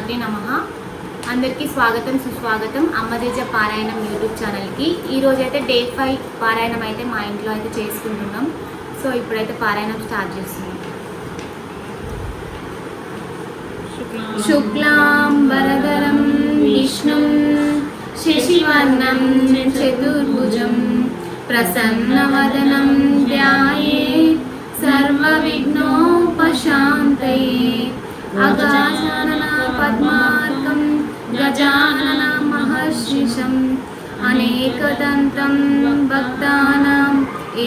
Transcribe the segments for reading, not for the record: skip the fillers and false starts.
శ్రీమాత్రే నమః. అందరికీ స్వాగతం సుస్వాగతం అమ్మదేజ పారాయణం యూట్యూబ్ ఛానల్కి. ఈరోజు అయితే డే 5 పారాయణం అయితే మా ఇంట్లో అయితే చేసుకుంటున్నాం. సో ఇప్పుడైతే పారాయణం స్టార్ట్ చేస్తున్నాం. శుక్లాం వరదరం విష్ణుం శశివర్ణం చతుర్భుజం ప్రసన్నవదనం ధ్యాయేత్ సర్వవిఘ్నోపశాంతయే. అగజానన పద్మార్కం గజానన మహర్షిషం అనేకదంతం భక్తానాం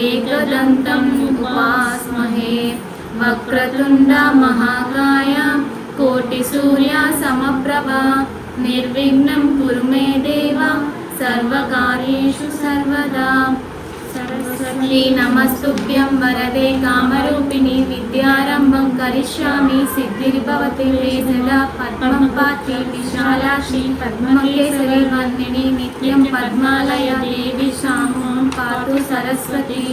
ఏకదంతం ఉపాస్మహే. వక్రతుండ మహాకాయ కోటి సూర్య సమప్రభా నిర్విఘ్నం కురు మే దేవ సర్వకార్యేషు సర్వదా. సరస్వతీ నమస్తుభ్యం వరదే కామరూపిణి విద్యారంభం కరిష్యామి సిద్ధిర్భవతి మే సదా. పద్మం పాత్రి విశాలాక్షి పద్మకేసరి వందిని నిత్యం పద్మాలయ దేవి శామం పాతు సరస్వతి.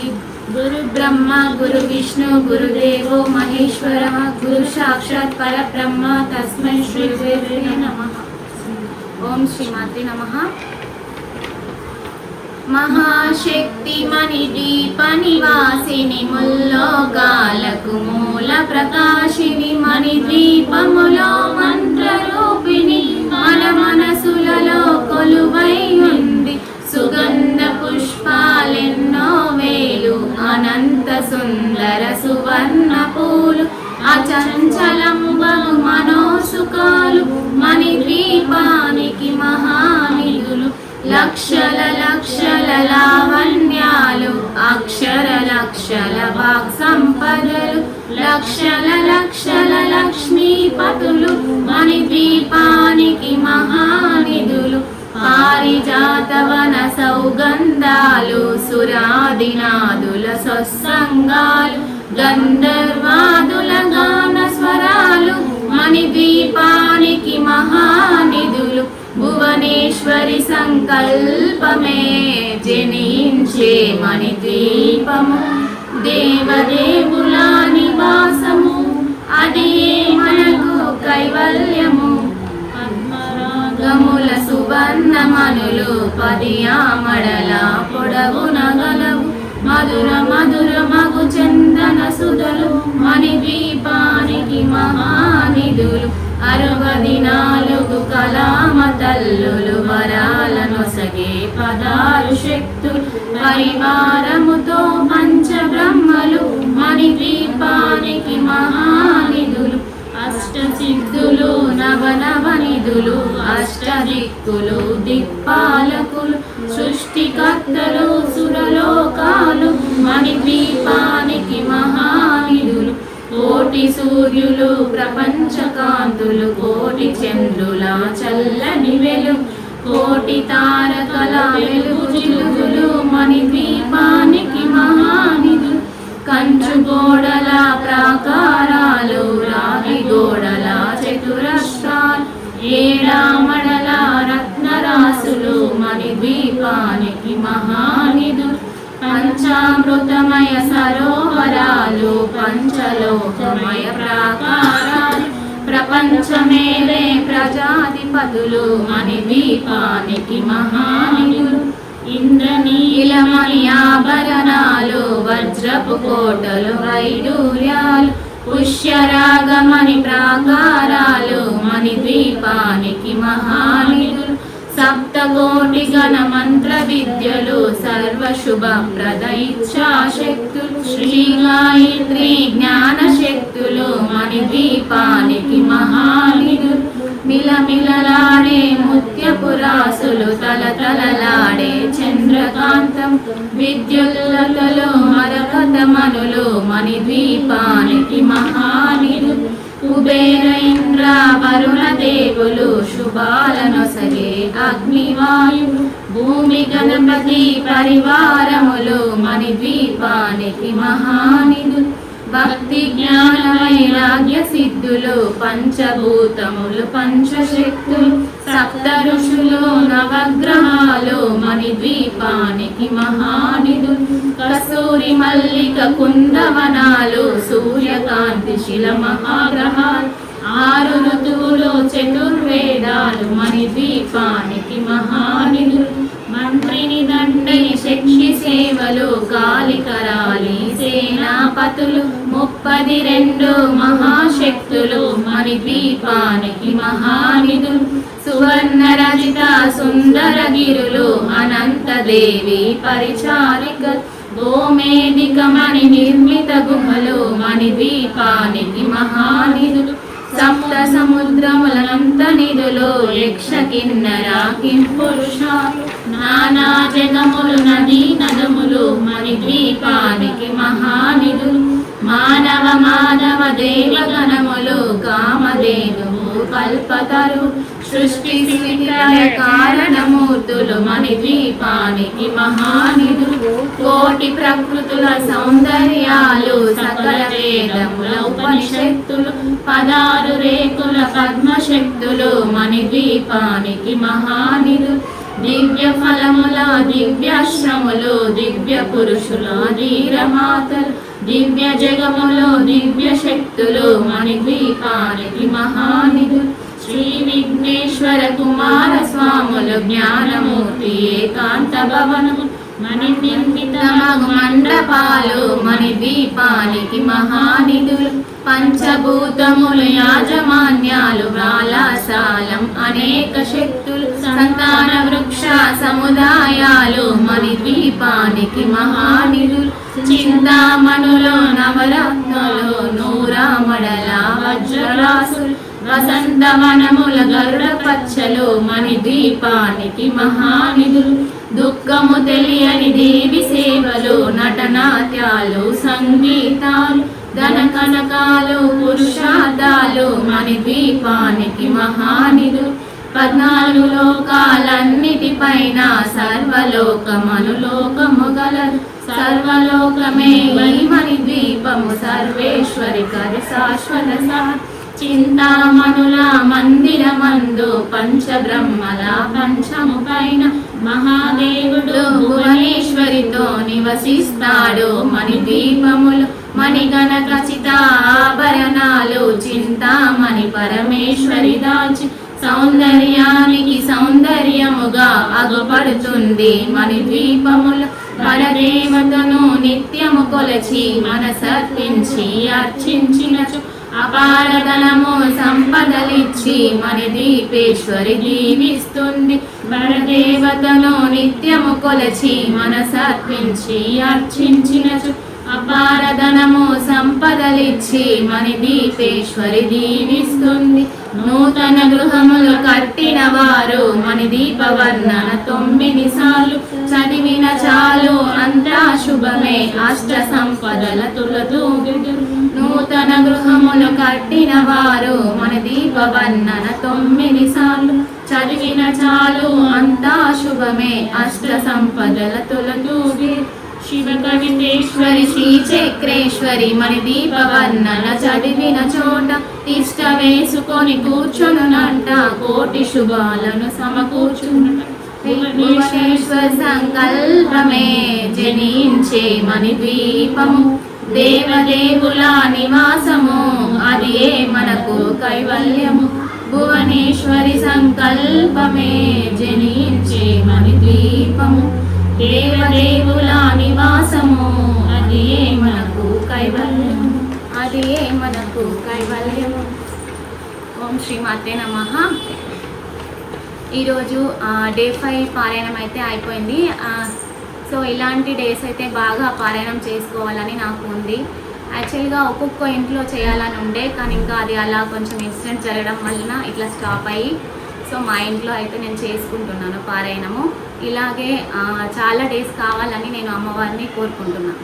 గురు బ్రహ్మ గురు విష్ణు గురుదేవో మహేశ్వర గురు సాక్షాత్ పరబ్రహ్మ తస్మై శ్రీ గురవే నమః. ఓం శ్రీమాత్రే నమః. మహాశక్తి మణిదీప నివాసిని ముల్లోకాలకు మూల ప్రకాశిని మణిద్వీపములో మంత్రరూపిణి మన మనసులలో కొలువై ఉంది. సుగంధ పుష్పాలెన్నో వేలు అనంత సుందర సువర్ణ పూలు అచంచలము బహు మనోసుకాలు మణిద్వీపానికి మహానిధులు. లక్షల లక్షల లావణ్యాలు అక్షర లక్షల వాక్ సంపదలు లక్షల లక్షల లక్ష్మీపతులు మణిద్వీపానికి మహానిధులు. పారిజాతవన సౌగంధాలు సురాదినాదుల సత్సంగాలు గంధర్వాదుల గాన స్వరాలు మణిద్వీపానికి మహానిధులు. భువనేశ్వరి సంకల్పమే జనించే మణిద్వీపము దేవదేవుల నివాసము అది మనకు కైవల్యము. పద్మరాగముల సువర్ణమనులు 10 ఆమడల పొడవున గలవు మధుర మధుర మగు చందన సుధలు మణిద్వీపానికి మహానిధులు. 64 కళామ తల్లులు వరాలను సగే 16 శక్తులు పరివారముతో పంచబ్రహ్మలు మణిద్వీపానికి మహానిధులు. అష్టసిద్ధులు నవనవనిధులు అష్టదిక్కులు దిక్పాలకులు సృష్టికర్తలు సురలోకాలు మణిద్వీపానికి మహానిధులు. కోటి సూర్యులు ప్రపంచ కాంతులు కోటి చంద్రుల చల్లని వెలుగు కోటి తారకల వెలుగు చిలుగులు మణిద్వీపానికి మహానిధులు. కంచు గోడల ప్రాకారాలు రాగి గోడల చతురస్రాలు ఏడామడల రత్నరాసులు మణిద్వీపానికి మహానిధులు. పంచామృతమయ సరోవరాలు పంచలోకమయ ప్రాకారాలు ప్రపంచమేలే ప్రజాధిపతులు మణిద్వీపానికి మహానిధులు. ఇంద్రనీలమణి ఆభరణాలు వజ్రపు కోటలు వైడూర్యాలు పుష్యరాగమణి ప్రాకారాలు మణిద్వీపానికి మహానిధులు. సప్తకోటి గణ మంత్ర విద్యలు సర్వశుభప్రద ఇచ్ఛాశక్తులు శ్రీ గాయత్రి జ్ఞాన శక్తులు మణిద్వీపానికి మహానిధులు. మిలమిలలాడే ముత్యపురాసులు తలతలలాడే చంద్రకాంతం విద్యుల్లతలు మరకతమనులు మణిద్వీపానికి మహానిధులు. కుబేర ఇంద్ర వరుణ దేవులు శుభాలను సగే అగ్నివాయువు భూమి గణపతి పరివారములు మణిద్వీపానికి మహానిధులు. భక్తి జ్ఞాన వైరాగ్య సిద్ధులు పంచభూతములు పంచశక్తులు సప్త ఋషులు నవగ్రహాలు మణిద్వీపానికి మహానిధులు. కస్తూరి మల్లిక కుందవనాలు సూర్యకాంతి శిల మహాగ్రహాలు 6 ఋతువులు చతుర్వేద చాలు మణి ద్వీపానికి మహానిధులు. మంత్రిని దండిని శక్తి సేవలు కాలికరాలి సేనాపతులు 32 మహాశక్తులు మణి ద్వీపానికి మహానిధులు. సువర్ణ రజిత సుందర గిరులు అనంతదేవి పరిచారిక గోమేదిక మణి నిర్మిత గుహలు మణి ద్వీపానికి మహానిధులు. సప్త సముద్రములంత నిధులు యక్ష కిన్నర కింపురుషాలు నానా జగములు నదీ నదములు మణి ద్వీపానికి మహానిధులు. మానవ మాధవ దేవగణములు కామధేనువు కల్పతరు సృష్టి స్థితి లయ కారణమూర్తులు మణి ద్వీపానికి మహానిధులు. కోటి ప్రకృతుల సౌందర్యాలు సకల వేదముల ఉపనిషత్తులు 16 రేకుల పద్మశక్తులు మణి ద్వీపానికి మహానిధులు. దివ్య ఫలముల దివ్యాశ్రములు దివ్య పురుషుల ధీరమాతలు దివ్య జగములు దివ్య శక్తులు మణి ద్వీపానికి మహానిధులు. శ్రీ విఘ్నేశ్వర కుమార స్వాములు జ్ఞానమూర్తి ఏకాంత భవనము మణి నిర్మిత మండపాలు మణి ద్వీపానికి మహానిధులు. పంచభూతముల యాజమాన్యాలు వ్రాళాసాలం అనేక శక్తులు సంతాన వృక్ష సముదాయాలు మణి ద్వీపానికి మహానిధులు. చింతామణులు నవరత్నులు నూరామడల వజ్రరాసులు వసంతవనముల గరుడ పచ్చలు మణి ద్వీపానికి మహానిధులు. దుఃఖము తెలియని దేవి సేవలు నటనాట్యాలు సంగీతాలు ధన కనకాలు పురుషార్థాలు మణి ద్వీపానికి మహానిధులు. 14 లోకాలన్నిటిపైన సర్వలోకమనులోకము గలదు సర్వలోకమే మణి ద్వీపము సర్వేశ్వరి కరి శాశ్వత చింతామణుల మందిరమందు పంచబ్రహ్మల పంచము పైన మహాదేవుడు భువనేశ్వరితో నివసిస్తాడు మణి ద్వీపములు. మణిగణ ఖచ్చిత ఆభరణాలు చింతామణి పరమేశ్వరి దాచి సౌందర్యానికి సౌందర్యముగా అగుపడుతుంది మణి ద్వీపములు. పరదేవతను నిత్యము కొలచి మనసర్పించి అర్చించినచు అపారధనము సంపదలిచ్చి మణి ద్వీపేశ్వరి దీవిస్తుంది. పరదేవతను నిత్యము కొలచి మనసర్పించి అర్చించినచు అపారధనము సంపదలిచ్చి మణి ద్వీపేశ్వరి దీవిస్తుంది. నూతన గృహములు కట్టిన వారు మణి దీపవర్ణన 9 సార్లు చదివిన చాలు అంతా శుభమే అష్ట సంపదల తులతూగుదురు. నూతన గృహములు కట్టిన వారు మణి దీపవర్ణన 9 సార్లు చదివిన చాలు అంతా శుభమే అష్ట సంపదల తులతూగుదురు. శివ కవితేశ్వరి శ్రీ చక్రేశ్వరి మణి దీపవర్ణన చదివిన చోట తిష్ట వేసుకొని కూర్చునునంట కోటి శుభాలను సమకూర్చునుట. భువనేశ్వర సంకల్పమే జనించే మణి ద్వీపము దేవదేవుల నివాసము అది ఏ మనకు కైవల్యము. భువనేశ్వరి సంకల్పమే జనించే మణి ద్వీపము దేవదేవుల నివాసము అది ఏ మనకు కైవల్యము అది ఏ మనకు కైవల్యము. ఓం శ్రీమాతే నమః. ఈరోజు డే 5 పారాయణం అయితే అయిపోయింది. సో ఇలాంటి డేస్ అయితే బాగా పారాయణం చేసుకోవాలని నాకు ఉంది. యాక్చువల్గా ఒక్కొక్క ఇంట్లో చేయాలని ఉండే కానీ ఇంకా అది అలా కొంచెం ఇన్సిడెంట్ జరగడం వలన ఇట్లా స్టాప్ అయ్యి సో మా ఇంట్లో అయితే నేను చేసుకుంటున్నాను పారాయణము. ఇలాగే చాలా డేస్ కావాలని నేను అమ్మవారిని కోరుకుంటున్నాను.